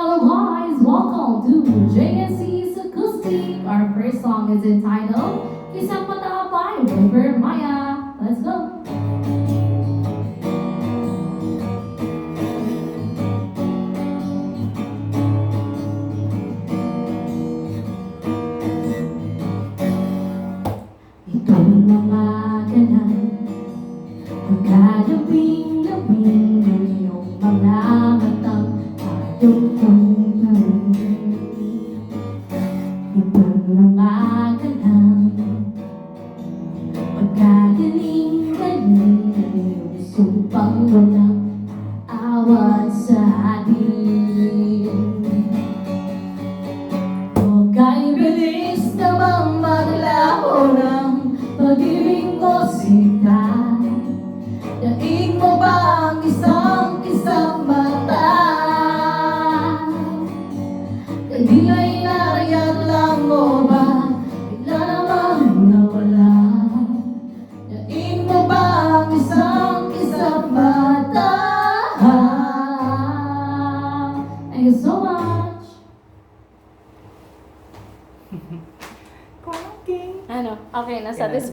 Hello guys, welcome to JNC's Acoustic. Our first song is entitled Kisang Mata by Robert Maya. Let's go. Ito'y mga ganang pagkadabing-labing ng iyong mga matang tayong kong Ito'y mga ganang pagkagaling-galing ng iyong sumpang walang awat sa atin. Huwag bilis namang maglaho ng pag-ibig mo sikat. Daig mo ba ang isang mata? Kay di ay narayat lang mo ba? Bigla namang nawala. Daig mo ba ang isang mata? Thank you so much. Konting. Ano? Okay, nasa